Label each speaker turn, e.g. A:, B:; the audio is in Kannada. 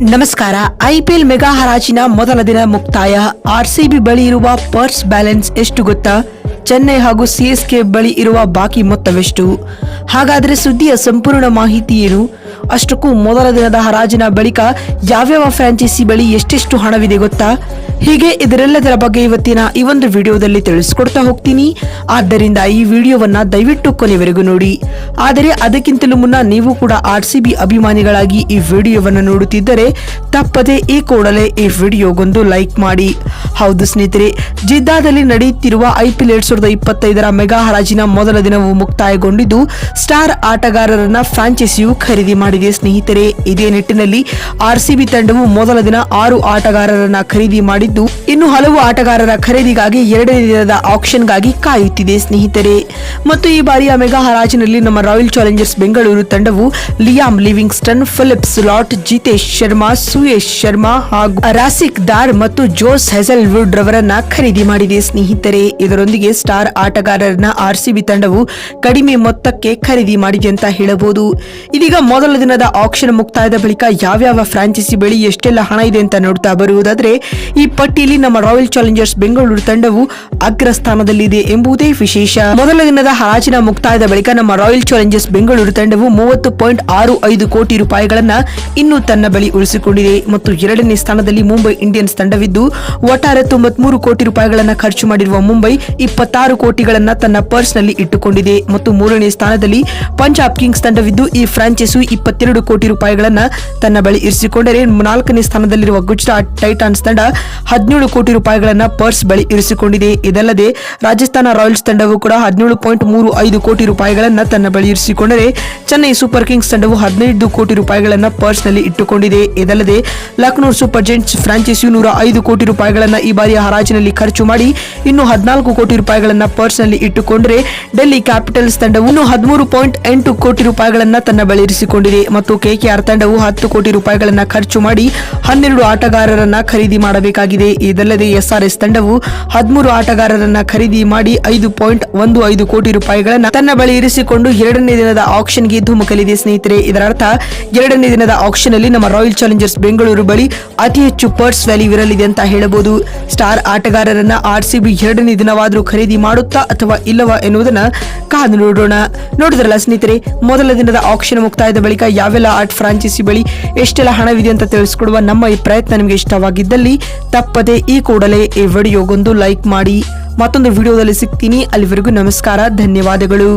A: ನಮಸ್ಕಾರ. ಐಪಿಎಲ್ ಮೆಗಾ ಹರಾಜಿನ ಮೊದಲ ದಿನ ಮುಕ್ತಾಯ. ಆರ್ಸಿಬಿ ಬಳಿ ಇರುವ ಪರ್ಸ್ ಬ್ಯಾಲೆನ್ಸ್ ಎಷ್ಟು ಗೊತ್ತಾ? ಚೆನ್ನೈ ಹಾಗೂ ಸಿಎಸ್ಕೆ ಬಳಿ ಇರುವ ಬಾಕಿ ಮೊತ್ತವೆಷ್ಟು? ಹಾಗಾದರೆ ಸುದ್ದಿಯ ಸಂಪೂರ್ಣ ಮಾಹಿತಿ ಏನು? ಅಷ್ಟಕ್ಕೂ ಮೊದಲ ದಿನದ ಹರಾಜಿನ ಬಳಿಕ ಯಾವ್ಯಾವ ಫ್ರಾಂಚೈಸಿ ಬಳಿ ಎಷ್ಟೆಷ್ಟು ಹಣವಿದೆ ಗೊತ್ತಾ? ಹೀಗೆ ಇದರೆಲ್ಲದರ ಬಗ್ಗೆ ಇವತ್ತಿನ ಈ ಒಂದು ವಿಡಿಯೋದಲ್ಲಿ ತಿಳಿಸ್ಕೊಡ್ತಾ ಹೋಗ್ತೀನಿ. ಆದ್ದರಿಂದ ಈ ವಿಡಿಯೋವನ್ನ ದಯವಿಟ್ಟು ಕೊನೆವರೆಗೂ ನೋಡಿ. ಆದರೆ ಅದಕ್ಕಿಂತಲೂ ಮುನ್ನ ನೀವು ಕೂಡ ಆರ್ಸಿಬಿ ಅಭಿಮಾನಿಗಳಾಗಿ ಈ ವಿಡಿಯೋವನ್ನು ನೋಡುತ್ತಿದ್ದರೆ ತಪ್ಪದೆ ಈ ಕೂಡಲೇ ಈ ವಿಡಿಯೋಗೊಂದು ಲೈಕ್ ಮಾಡಿ. ಹೌದು ಸ್ನೇಹಿತರೆ, ಜಿದ್ದಾದಲ್ಲಿ ನಡೆಯುತ್ತಿರುವ ಐಪಿಎಲ್ 2025ರ ಮೆಗಾ ಹರಾಜಿನ ಮೊದಲ ದಿನವು ಮುಕ್ತಾಯಗೊಂಡಿದ್ದು ಸ್ಟಾರ್ ಆಟಗಾರರನ್ನ ಫ್ರಾಂಚೈಸಿಯು ಖರೀದಿ ಮಾಡಿದೆ ಸ್ನೇಹಿತರೆ. ಇದೇ ನಿಟ್ಟಿನಲ್ಲಿ ಆರ್ಸಿಬಿ ತಂಡವು ಮೊದಲ ದಿನ 6 ಆಟಗಾರರನ್ನ ಖರೀದಿ ಮಾಡಿದ್ದು ಇನ್ನು ಹಲವು ಆಟಗಾರರ ಖರೀದಿಗಾಗಿ ಎರಡನೇ ದಿನದ ಆಕ್ಷನ್ಗಾಗಿ ಕಾಯುತ್ತಿದೆ ಸ್ನೇಹಿತರೆ. ಮತ್ತು ಈ ಬಾರಿಯ ಮೆಗಾ ಹರಾಜಿನಲ್ಲಿ ನಮ್ಮ ರಾಯಲ್ ಚಾಲೆಂಜರ್ಸ್ ಬೆಂಗಳೂರು ತಂಡವು Liam Livingstone, Phil Salt, Jitesh Sharma, Suyash Sharma ಹಾಗೂ ರಾಸಿಕ್ ದಾರ್ ಮತ್ತು ಜೋಸ್ ಹೆಸಲ್ವುಡ್ ರವರನ್ನ ಖರೀದಿ ಮಾಡಿದೆ ಸ್ನೇಹಿತರೆ. ಇದರೊಂದಿಗೆ ಸ್ಟಾರ್ ಆಟಗಾರರನ್ನ ಆರ್ಸಿಬಿ ತಂಡವು ಕಡಿಮೆ ಮೊತ್ತಕ್ಕೆ ಖರೀದಿ ಮಾಡಿದೆ ಅಂತ ಹೇಳಬಹುದು. ಇದೀಗ ಮೊದಲ ದಿನದ ಆಕ್ಷನ್ ಮುಕ್ತಾಯದ ಬಳಿಕ ಯಾವ್ಯಾವ ಫ್ರಾಂಚೈಸಿ ಬಳಿ ಎಷ್ಟೆಲ್ಲ ಹಣ ಇದೆ ಅಂತ ನೋಡ್ತಾ ಬರುವುದಾದ್ರೆ, ಈ ಪಟ್ಟಿಯಲ್ಲಿ ನಮ್ಮ ರಾಯಲ್ ಚಾಲೆಂಜರ್ಸ್ ಬೆಂಗಳೂರು ತಂಡವು ಅಗ್ರ ಸ್ಥಾನದಲ್ಲಿದೆ ಎಂಬುದೇ ವಿಶೇಷ. ಮೊದಲ ದಿನದ ಹರಾಜಿನ ಮುಕ್ತಾಯದ ಬಳಿಕ ನಮ್ಮ ರಾಯಲ್ ಚಾಲೆಂಜರ್ಸ್ ಬೆಂಗಳೂರು ತಂಡವು 30.65 ಕೋಟಿ ರೂಪಾಯಿಗಳನ್ನ ಇನ್ನು ತನ್ನ ಬಳಿ ಉಳಿಸಿಕೊಂಡಿದೆ. ಮತ್ತು ಎರಡನೇ ಸ್ಥಾನದಲ್ಲಿ ಮುಂಬೈ ಇಂಡಿಯನ್ಸ್ ತಂಡವಿದ್ದು ಒಟ್ಟಾರೆ 93 ಕೋಟಿ ರೂಪಾಯಿಗಳನ್ನ ಖರ್ಚು ಮಾಡಿರುವ ಮುಂಬೈ 26 ಕೋಟಿಗಳನ್ನ ತನ್ನ ಪರ್ಸ್ ನಲ್ಲಿ ಇಟ್ಟುಕೊಂಡಿದೆ. ಮತ್ತು ಮೂರನೇ ಸ್ಥಾನದಲ್ಲಿ ಪಂಜಾಬ್ ಕಿಂಗ್ಸ್ ತಂಡವಿದ್ದು ಈ ಫ್ರಾಂಚೈಸಿಯು 22 ಕೋಟಿ ರೂಪಾಯಿಗಳನ್ನ ತನ್ನ ಬಳಿ ಇರಿಸಿಕೊಂಡರೆ, ನಾಲ್ಕನೇ ಸ್ಥಾನದಲ್ಲಿರುವ ಗುಜರಾತ್ ಟೈಟಾನ್ಸ್ ತಂಡ 17 ಕೋಟಿ ರೂಪಾಯಿಗಳನ್ನ ಪರ್ಸ್ ಬಳಿ ಇರಿಸಿಕೊಂಡಿದೆ. ಇದಲ್ಲದೆ ರಾಜಸ್ಥಾನ ರಾಯಲ್ಸ್ ತಂಡವು ಕೂಡ 17.35 ಕೋಟಿ ರೂಪಾಯಿಗಳನ್ನ ತನ್ನ ಬಳಿ ಇರಿಸಿಕೊಂಡರೆ, ಚೆನ್ನೈ ಸೂಪರ್ ಕಿಂಗ್ಸ್ ತಂಡವು 15 ಕೋಟಿ ರೂಪಾಯಿಗಳನ್ನ ಪರ್ಸ್ ನಲ್ಲಿ ಇಟ್ಟುಕೊಂಡಿದೆ. ಇದಲ್ಲದೆ ಲಕ್ನೋ ಸೂಪರ್ ಜೈಂಟ್ಸ್ ಫ್ರಾಂಚೈಸಿಯು 105 ಕೋಟಿ ರೂಪಾಯಿಗಳನ್ನ ಈ ಬಾರಿಯ ಹರಾಜಿನಲ್ಲಿ ಖರ್ಚು ಮಾಡಿ ಇನ್ನು 14 ಕೋಟಿ ರೂಪಾಯಿಗಳನ್ನ ಪರ್ಸ್ ನಲ್ಲಿ ಇಟ್ಟುಕೊಂಡರೆ, ಡೆಲ್ಲಿ ಕ್ಯಾಪಿಟಲ್ಸ್ ತಂಡವು 13.8 ಕೋಟಿ ರೂಪಾಯಿಗಳನ್ನ ತನ್ನ ಬಳಿ ಇರಿಸಿಕೊಂಡಿದೆ. ಮತ್ತು ಕೆಕೆಆರ್ ತಂಡವು 10 ಕೋಟಿ ರೂಪಾಯಿಗಳನ್ನ ಖರ್ಚು ಮಾಡಿ 12 ಆಟಗಾರರನ್ನ ಖರೀದಿ ಮಾಡಬೇಕಾಗಿದೆ. ಇದಲ್ಲದೆ ಎಸ್ಆರ್ಎಸ್ ತಂಡವು 13 ಆಟಗಾರರನ್ನ ಖರೀದಿ ಮಾಡಿ 5.15 ಕೋಟಿ ರೂಪಾಯಿಗಳನ್ನ ತನ್ನ ಬಳಿ ಇರಿಸಿಕೊಂಡು ಎರಡನೇ ದಿನದ ಆಕ್ಷನ್ಗೆ ಧುಮುಕಲಿದೆ ಸ್ನೇಹಿತರೆ. ಇದರರ್ಥ ಎರಡನೇ ದಿನದ ಆಕ್ಷನ್ ಅಲ್ಲಿ ನಮ್ಮ ರಾಯಲ್ ಚಾಲೆಂಜರ್ಸ್ ಬೆಂಗಳೂರು ಬಳಿ ಅತಿ ಹೆಚ್ಚು ಪರ್ಸ್ ವ್ಯಾಲ್ಯೂ ಇರಲಿದೆ ಅಂತ ಹೇಳಬಹುದು. ಸ್ಟಾರ್ ಆಟಗಾರರನ್ನ ಆರ್ಸಿಬಿ ಎರಡನೇ ದಿನವಾದ್ರೂ ಖರೀದಿ ಮಾಡುತ್ತಾ ಅಥವಾ ಇಲ್ಲವಾ ಎನ್ನುವುದನ್ನ ಕಾದು ನೋಡೋಣ. ನೋಡಿದ್ರಲ್ಲ ಸ್ನೇಹಿತರೆ, ಮೊದಲ ದಿನದ ಆಕ್ಷನ್ ಮುಕ್ತಾಯದ ಬಳಿಕ ಯಾವೆಲ್ಲ ಆರ್ಟ್ ಫ್ರಾಂಚೈಸಿ ಬಳಿ ಎಷ್ಟೆಲ್ಲ ಹಣವಿದೆ ಅಂತ ತಿಳಿಸಿಕೊಡುವ ನಮ್ಮ ಈ ಪ್ರಯತ್ನ ನಿಮಗೆ ಇಷ್ಟವಾಗಿದ್ದಲ್ಲಿ ತಪ್ಪದೆ ಈ ಕೂಡಲೇ ಈ ವಿಡಿಯೋಗೊಂದು ಲೈಕ್ ಮಾಡಿ. ಮತ್ತೊಂದು ವಿಡಿಯೋದಲ್ಲಿ ಸಿಗ್ತೀನಿ. ಅಲ್ಲಿವರೆಗೂ ನಮಸ್ಕಾರ, ಧನ್ಯವಾದಗಳು.